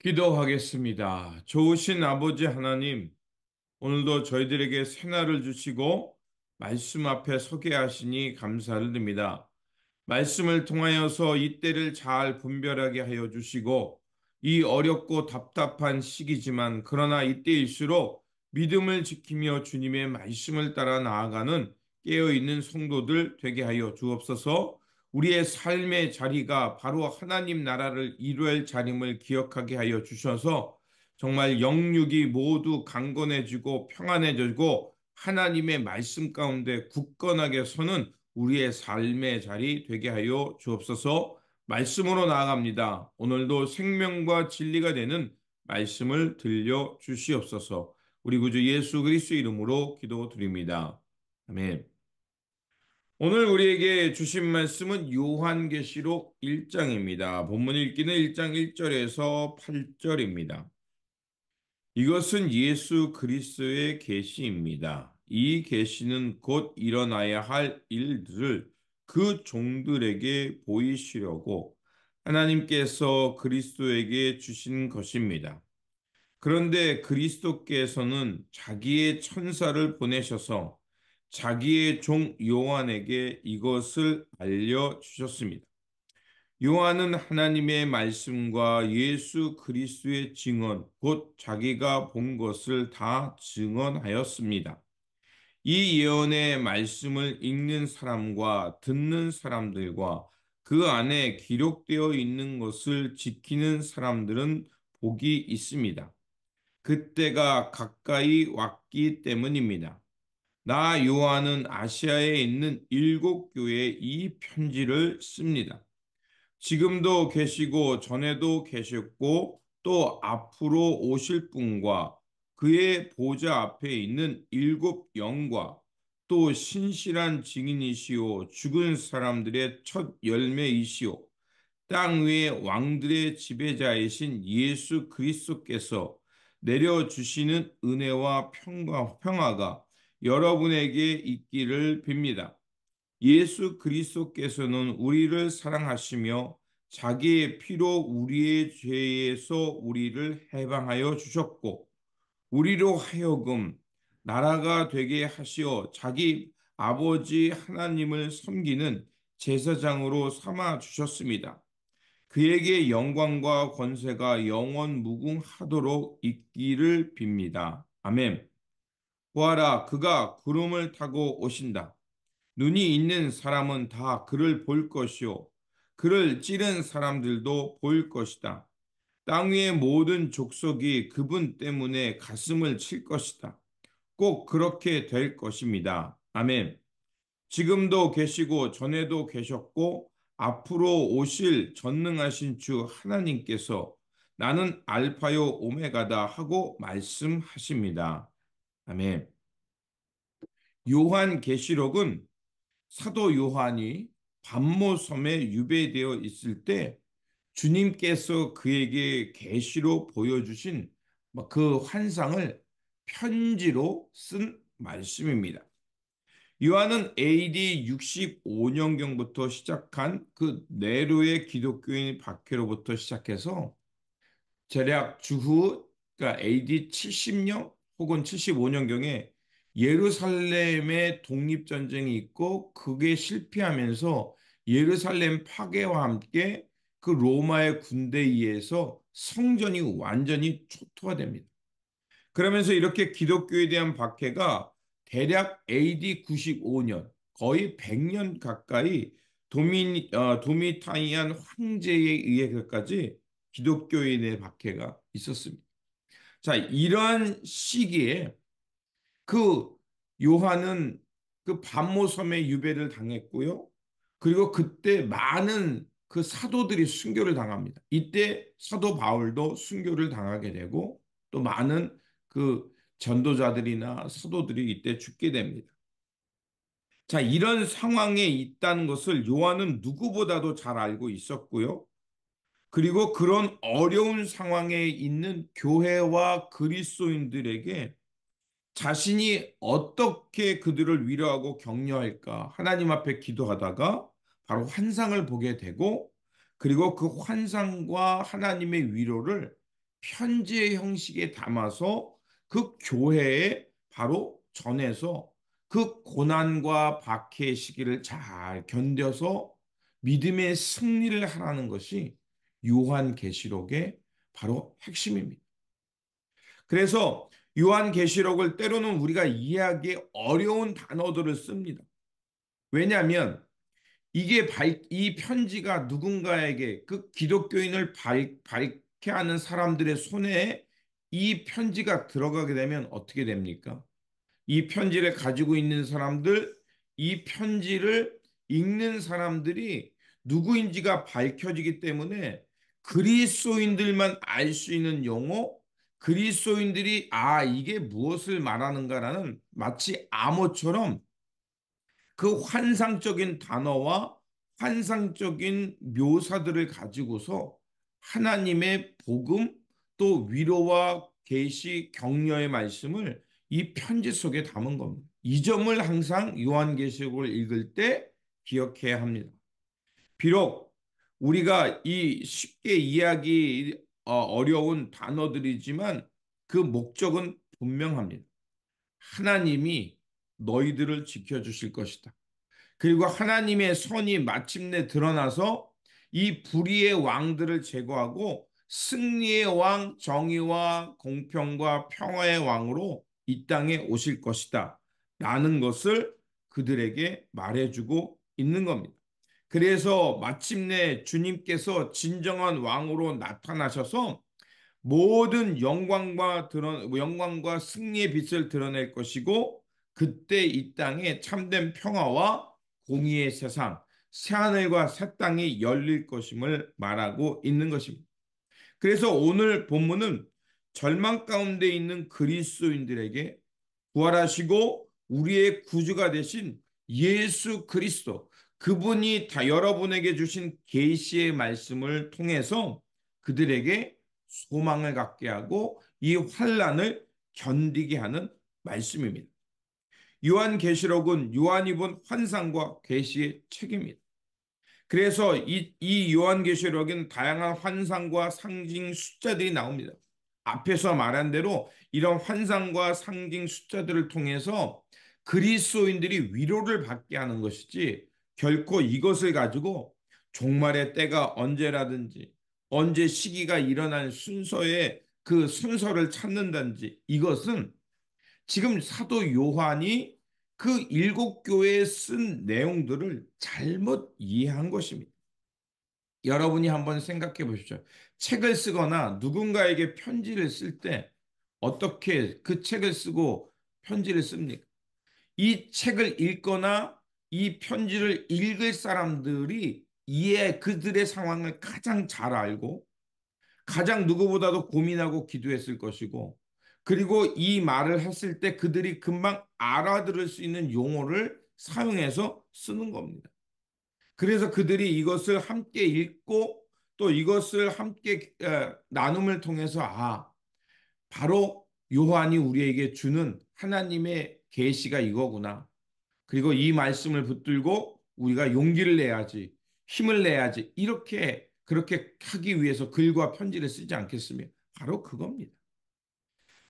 기도하겠습니다. 좋으신 아버지 하나님, 오늘도 저희들에게 새날을 주시고 말씀 앞에 서게 하시니 감사를 드립니다. 말씀을 통하여서 이 때를 잘 분별하게 하여 주시고 이 어렵고 답답한 시기지만 그러나 이때일수록 믿음을 지키며 주님의 말씀을 따라 나아가는 깨어있는 성도들 되게 하여 주옵소서. 우리의 삶의 자리가 바로 하나님 나라를 이루할 자림을 기억하게 하여 주셔서 정말 영육이 모두 강건해지고 평안해지고 하나님의 말씀 가운데 굳건하게 서는 우리의 삶의 자리 되게 하여 주옵소서. 말씀으로 나아갑니다. 오늘도 생명과 진리가 되는 말씀을 들려 주시옵소서. 우리 구주 예수 그리스도 이름으로 기도드립니다. 아멘. 오늘 우리에게 주신 말씀은 요한계시록 1장입니다. 본문 읽기는 1장 1절에서 8절입니다. 이것은 예수 그리스도의 계시입니다. 이 계시는 곧 일어나야 할 일들을 그 종들에게 보이시려고 하나님께서 그리스도에게 주신 것입니다. 그런데 그리스도께서는 자기의 천사를 보내셔서 자기의 종 요한에게 이것을 알려주셨습니다. 요한은 하나님의 말씀과 예수 그리스도의 증언, 곧 자기가 본 것을 다 증언하였습니다. 이 예언의 말씀을 읽는 사람과 듣는 사람들과 그 안에 기록되어 있는 것을 지키는 사람들은 복이 있습니다. 그때가 가까이 왔기 때문입니다. 나 요한은 아시아에 있는 7교회에 이 편지를 씁니다. 지금도 계시고 전에도 계셨고 또 앞으로 오실 분과 그의 보좌 앞에 있는 7영과 또 신실한 증인이시오 죽은 사람들의 첫 열매이시오 땅 위의 왕들의 지배자이신 예수 그리스도께서 내려주시는 은혜와 평화가 여러분에게 있기를 빕니다. 예수 그리스도께서는 우리를 사랑하시며 자기의 피로 우리의 죄에서 우리를 해방하여 주셨고 우리로 하여금 나라가 되게 하시어 자기 아버지 하나님을 섬기는 제사장으로 삼아 주셨습니다. 그에게 영광과 권세가 영원 무궁하도록 있기를 빕니다. 아멘. 보아라, 그가 구름을 타고 오신다. 눈이 있는 사람은 다 그를 볼 것이요. 그를 찌른 사람들도 볼 것이다. 땅 위의 모든 족속이 그분 때문에 가슴을 칠 것이다. 꼭 그렇게 될 것입니다. 아멘. 지금도 계시고 전에도 계셨고 앞으로 오실 전능하신 주 하나님께서 나는 알파요 오메가다 하고 말씀하십니다. 아멘. 요한계시록은 사도 요한이 반모섬에 유배되어 있을 때 주님께서 그에게 계시로 보여주신 그 환상을 편지로 쓴 말씀입니다. 요한은 AD 65년경부터 시작한 그 네로의 기독교인 박해로부터 시작해서 대략 주후 그러니까 AD 70년 혹은 75년경에 예루살렘의 독립전쟁이 있고 그게 실패하면서 예루살렘 파괴와 함께 그 로마의 군대에 의해서 성전이 완전히 초토화됩니다. 그러면서 이렇게 기독교에 대한 박해가 대략 AD 95년, 거의 100년 가까이 도미타니안 황제에 의해서까지 기독교인의 박해가 있었습니다. 자, 이러한 시기에 그 요한은 그 반모섬에 유배를 당했고요. 그리고 그때 많은 그 사도들이 순교를 당합니다. 이때 사도 바울도 순교를 당하게 되고 또 많은 그 전도자들이나 사도들이 이때 죽게 됩니다. 자, 이런 상황에 있다는 것을 요한은 누구보다도 잘 알고 있었고요. 그리고 그런 어려운 상황에 있는 교회와 그리스도인들에게 자신이 어떻게 그들을 위로하고 격려할까 하나님 앞에 기도하다가 바로 환상을 보게 되고 그리고 그 환상과 하나님의 위로를 편지의 형식에 담아서 그 교회에 바로 전해서 그 고난과 박해의 시기를 잘 견뎌서 믿음의 승리를 하라는 것이 요한계시록의 바로 핵심입니다. 그래서 요한계시록을 때로는 우리가 이해하기 어려운 단어들을 씁니다. 왜냐하면 이 편지가 누군가에게 그 기독교인을 밝게 하는 사람들의 손에 이 편지가 들어가게 되면 어떻게 됩니까? 이 편지를 가지고 있는 사람들, 이 편지를 읽는 사람들이 누구인지가 밝혀지기 때문에 그리스도인들만 알 수 있는 용어, 그리스도인들이 이게 무엇을 말하는가라는 마치 암호처럼 그 환상적인 단어와 환상적인 묘사들을 가지고서 하나님의 복음 또 위로와 계시 격려의 말씀을 이 편지 속에 담은 겁니다. 이 점을 항상 요한계시록을 읽을 때 기억해야 합니다. 비록 우리가 이 쉽게 이해하기 어려운 단어들이지만 그 목적은 분명합니다. 하나님이 너희들을 지켜주실 것이다. 그리고 하나님의 선이 마침내 드러나서 이 불의의 왕들을 제거하고 승리의 왕, 정의와 공평과 평화의 왕으로 이 땅에 오실 것이다. 라는 것을 그들에게 말해주고 있는 겁니다. 그래서 마침내 주님께서 진정한 왕으로 나타나셔서 모든 영광과 승리의 빛을 드러낼 것이고 그때 이 땅에 참된 평화와 공의의 세상, 새하늘과 새 땅이 열릴 것임을 말하고 있는 것입니다. 그래서 오늘 본문은 절망 가운데 있는 그리스도인들에게 부활하시고 우리의 구주가 되신 예수 그리스도, 그분이 다 여러분에게 주신 계시의 말씀을 통해서 그들에게 소망을 갖게 하고 이 환란을 견디게 하는 말씀입니다. 요한계시록은 요한이 본 환상과 계시의 책입니다. 그래서 이 요한계시록엔 다양한 환상과 상징 숫자들이 나옵니다. 앞에서 말한 대로 이런 환상과 상징 숫자들을 통해서 그리스도인들이 위로를 받게 하는 것이지 결코 이것을 가지고 종말의 때가 언제라든지 언제 시기가 일어날 순서에 그 순서를 찾는다든지 이것은 지금 사도 요한이 그 일곱 교회에 쓴 내용들을 잘못 이해한 것입니다. 여러분이 한번 생각해 보십시오. 책을 쓰거나 누군가에게 편지를 쓸 때 어떻게 그 책을 쓰고 편지를 씁니까? 이 책을 읽거나 이 편지를 읽을 사람들이 그들의 상황을 가장 잘 알고 가장 누구보다도 고민하고 기도했을 것이고 그리고 이 말을 했을 때 그들이 금방 알아들을 수 있는 용어를 사용해서 쓰는 겁니다. 그래서 그들이 이것을 함께 읽고 또 이것을 함께 나눔을 통해서 바로 요한이 우리에게 주는 하나님의 계시가 이거구나. 그리고 이 말씀을 붙들고 우리가 용기를 내야지, 힘을 내야지. 이렇게 그렇게 하기 위해서 글과 편지를 쓰지 않겠으며 바로 그겁니다.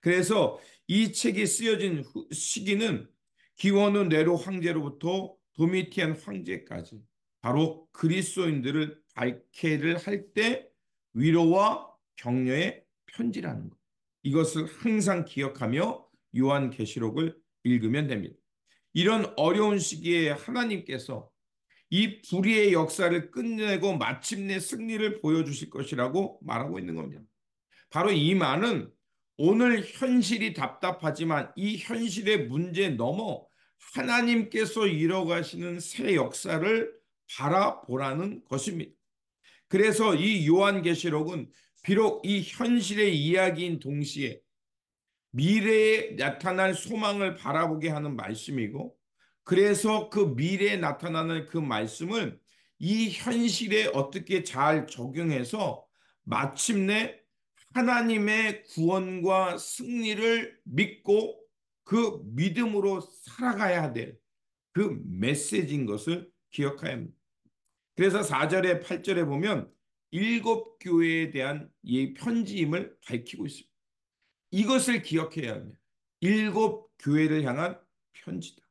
그래서 이 책이 쓰여진 시기는 기원후 네로 황제로부터 도미티안 황제까지 바로 그리스도인들을 박해를 할 때 위로와 격려의 편지라는 것. 이것을 항상 기억하며 요한계시록을 읽으면 됩니다. 이런 어려운 시기에 하나님께서 이 불의의 역사를 끝내고 마침내 승리를 보여주실 것이라고 말하고 있는 겁니다. 바로 이 말은 오늘 현실이 답답하지만 이 현실의 문제 넘어 하나님께서 이뤄가시는 새 역사를 바라보라는 것입니다. 그래서 이 요한계시록은 비록 이 현실의 이야기인 동시에 미래에 나타날 소망을 바라보게 하는 말씀이고 그래서 그 미래에 나타나는 그 말씀을 이 현실에 어떻게 잘 적용해서 마침내 하나님의 구원과 승리를 믿고 그 믿음으로 살아가야 될 그 메시지인 것을 기억해야 합니다. 그래서 4절에 8절에 보면 일곱 교회에 대한 이 편지임을 밝히고 있습니다. 이것을 기억해야 합니다. 일곱 교회를 향한 편지다.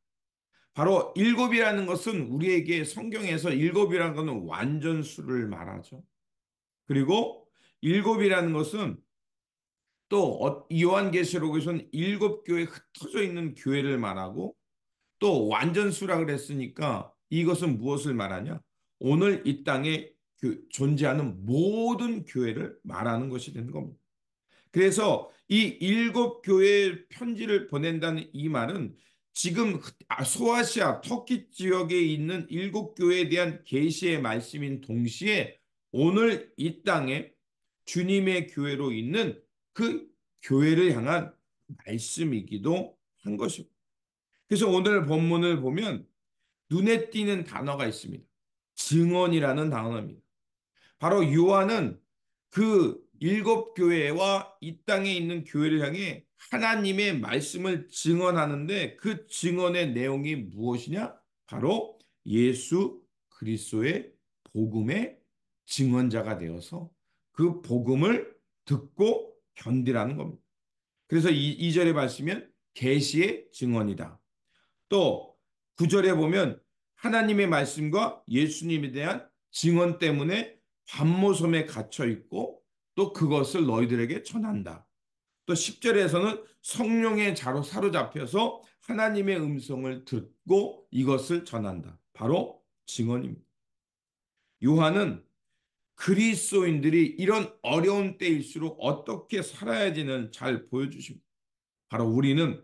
바로 일곱이라는 것은 우리에게 성경에서 일곱이라는 것은 완전수를 말하죠. 그리고 일곱이라는 것은 또 요한계시록에서는 일곱 교회 흩어져 있는 교회를 말하고 또 완전수라 그랬으니까 이것은 무엇을 말하냐? 오늘 이 땅에 존재하는 모든 교회를 말하는 것이 되는 겁니다. 그래서 이 일곱 교회에 편지를 보낸다는 이 말은 지금 소아시아 터키 지역에 있는 일곱 교회에 대한 계시의 말씀인 동시에 오늘 이 땅에 주님의 교회로 있는 그 교회를 향한 말씀이기도 한 것입니다. 그래서 오늘 본문을 보면 눈에 띄는 단어가 있습니다. 증언이라는 단어입니다. 바로 요한은 그 일곱 교회와 이 땅에 있는 교회를 향해 하나님의 말씀을 증언하는데 그 증언의 내용이 무엇이냐? 바로 예수 그리스도의 복음의 증언자가 되어서 그 복음을 듣고 견디라는 겁니다. 그래서 이절의 말씀은 계시의 증언이다. 또 9절에 보면 하나님의 말씀과 예수님에 대한 증언 때문에 반모섬에 갇혀 있고 또 그것을 너희들에게 전한다. 또 10절에서는 성령의 자로 사로잡혀서 하나님의 음성을 듣고 이것을 전한다. 바로 증언입니다. 요한은 그리스도인들이 이런 어려운 때일수록 어떻게 살아야지는 잘 보여주십니다. 바로 우리는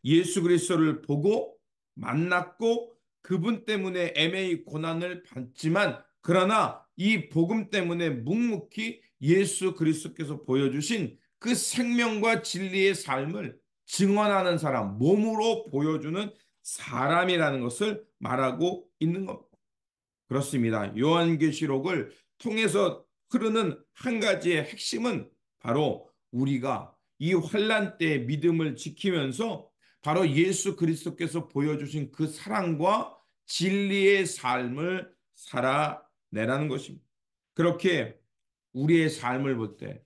예수 그리스도를 보고 만났고 그분 때문에 애매히 고난을 받지만 그러나 이 복음 때문에 묵묵히 예수 그리스도께서 보여주신 그 생명과 진리의 삶을 증언하는 사람, 몸으로 보여주는 사람이라는 것을 말하고 있는 겁니다. 그렇습니다. 요한계시록을 통해서 흐르는 한 가지의 핵심은 바로 우리가 이 환난 때 믿음을 지키면서 바로 예수 그리스도께서 보여주신 그 사랑과 진리의 삶을 살아내라는 것입니다. 그렇게 우리의 삶을 볼 때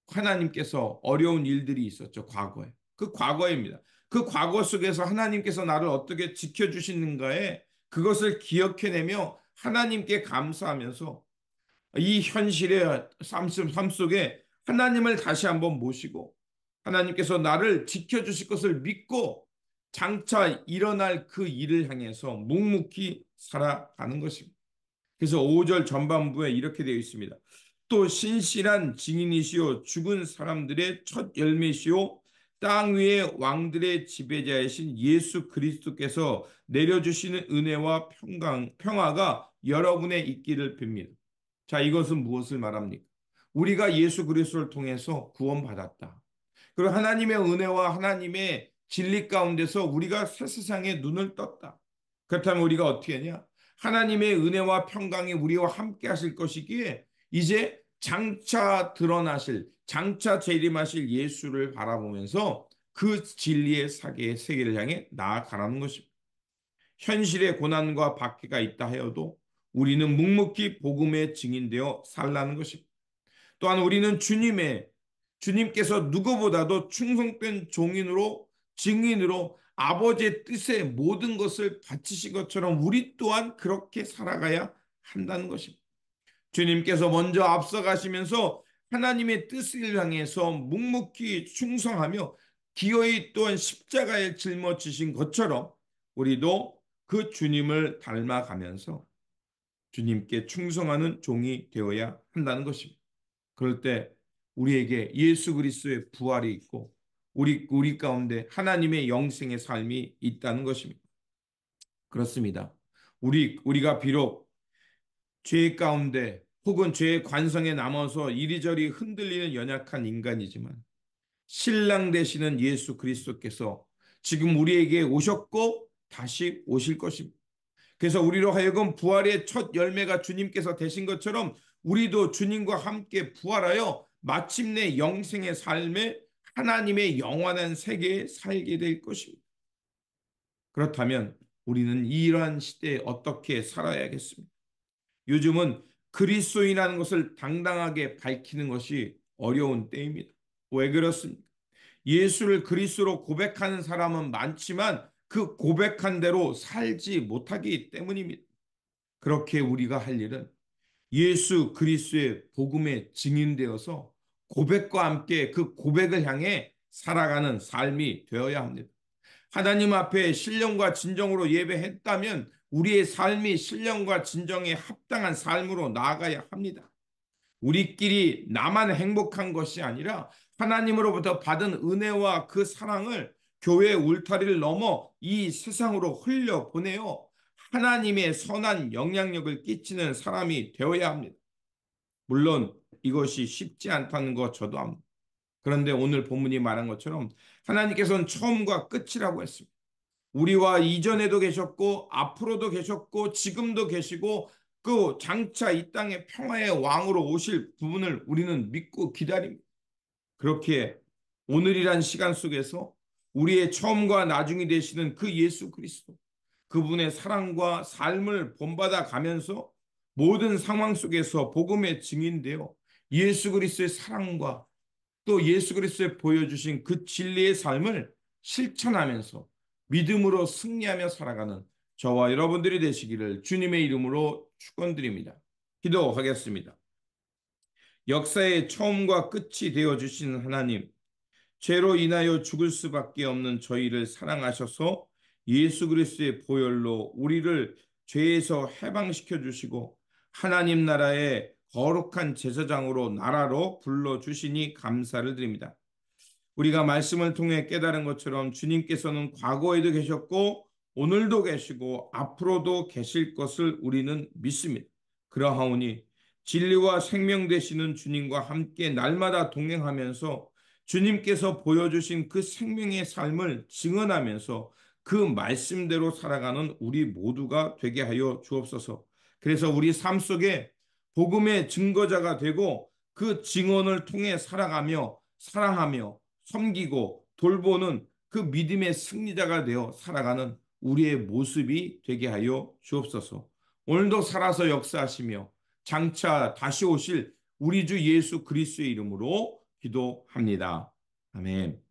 하나님께서 어려운 일들이 있었죠, 과거에. 그 과거입니다. 그 과거 속에서 하나님께서 나를 어떻게 지켜주시는가에 그것을 기억해내며 하나님께 감사하면서 이 현실의 삶 속에 하나님을 다시 한번 모시고 하나님께서 나를 지켜주실 것을 믿고 장차 일어날 그 일을 향해서 묵묵히 살아가는 것입니다. 그래서 5절 전반부에 이렇게 되어 있습니다. 또 신실한 증인이시오 죽은 사람들의 첫 열매시오 땅 위의 왕들의 지배자이신 예수 그리스도께서 내려주시는 은혜와 평화가 여러분의 있기를 빕니다. 자, 이것은 무엇을 말합니까? 우리가 예수 그리스도를 통해서 구원받았다. 그리고 하나님의 은혜와 하나님의 진리 가운데서 우리가 새 세상에 눈을 떴다. 그렇다면 우리가 어떻게 하냐? 하나님의 은혜와 평강이 우리와 함께 하실 것이기에 이제 장차 드러나실, 장차 재림하실 예수를 바라보면서 그 진리의 세계를 향해 나아가라는 것입니다. 현실의 고난과 박해가 있다 하여도 우리는 묵묵히 복음의 증인되어 살라는 것입니다. 또한 우리는 주님께서 누구보다도 충성된 종인으로 증인으로 아버지의 뜻에 모든 것을 바치신 것처럼 우리 또한 그렇게 살아가야 한다는 것입니다. 주님께서 먼저 앞서가시면서 하나님의 뜻을 향해서 묵묵히 충성하며 기어이 또한 십자가에 짊어지신 것처럼 우리도 그 주님을 닮아가면서 주님께 충성하는 종이 되어야 한다는 것입니다. 그럴 때 우리에게 예수 그리스도의 부활이 있고 우리 가운데 하나님의 영생의 삶이 있다는 것입니다. 그렇습니다. 우리가 비록 죄 가운데 혹은 죄의 관성에 남아서 이리저리 흔들리는 연약한 인간이지만 신랑 되시는 예수 그리스도께서 지금 우리에게 오셨고 다시 오실 것입니다. 그래서 우리로 하여금 부활의 첫 열매가 주님께서 되신 것처럼 우리도 주님과 함께 부활하여 마침내 영생의 삶에 하나님의 영원한 세계에 살게 될 것입니다. 그렇다면 우리는 이러한 시대에 어떻게 살아야겠습니까? 요즘은 그리스도인이라는 것을 당당하게 밝히는 것이 어려운 때입니다. 왜 그렇습니까? 예수를 그리스도로 고백하는 사람은 많지만 그 고백한 대로 살지 못하기 때문입니다. 그렇게 우리가 할 일은 예수 그리스도의 복음에 증인되어서 고백과 함께 그 고백을 향해 살아가는 삶이 되어야 합니다. 하나님 앞에 신령과 진정으로 예배했다면 우리의 삶이 신령과 진정에 합당한 삶으로 나아가야 합니다. 우리끼리 나만 행복한 것이 아니라 하나님으로부터 받은 은혜와 그 사랑을 교회 울타리를 넘어 이 세상으로 흘려보내어 하나님의 선한 영향력을 끼치는 사람이 되어야 합니다. 물론 이것이 쉽지 않다는 것 저도 압니다. 그런데 오늘 본문이 말한 것처럼 하나님께서는 처음과 끝이라고 했습니다. 우리와 이전에도 계셨고 앞으로도 계셨고 지금도 계시고 그 장차 이 땅의 평화의 왕으로 오실 부분을 우리는 믿고 기다립니다. 그렇게 오늘이란 시간 속에서 우리의 처음과 나중이 되시는 그 예수 그리스도, 그분의 사랑과 삶을 본받아 가면서 모든 상황 속에서 복음의 증인되어 예수 그리스도의 사랑과 또 예수 그리스도의 보여주신 그 진리의 삶을 실천하면서 믿음으로 승리하며 살아가는 저와 여러분들이 되시기를 주님의 이름으로 축원드립니다. 기도하겠습니다. 역사의 처음과 끝이 되어 주신 하나님, 죄로 인하여 죽을 수밖에 없는 저희를 사랑하셔서 예수 그리스도의 보혈로 우리를 죄에서 해방시켜 주시고 하나님 나라의 거룩한 제사장으로 나라로 불러 주시니 감사를 드립니다. 우리가 말씀을 통해 깨달은 것처럼 주님께서는 과거에도 계셨고 오늘도 계시고 앞으로도 계실 것을 우리는 믿습니다. 그러하오니 진리와 생명 되시는 주님과 함께 날마다 동행하면서 주님께서 보여주신 그 생명의 삶을 증언하면서 그 말씀대로 살아가는 우리 모두가 되게 하여 주옵소서. 그래서 우리 삶 속에 복음의 증거자가 되고 그 증언을 통해 살아가며 사랑하며 섬기고 돌보는 그 믿음의 승리자가 되어 살아가는 우리의 모습이 되게 하여 주옵소서. 오늘도 살아서 역사하시며 장차 다시 오실 우리 주 예수 그리스도의 이름으로 기도합니다. 아멘.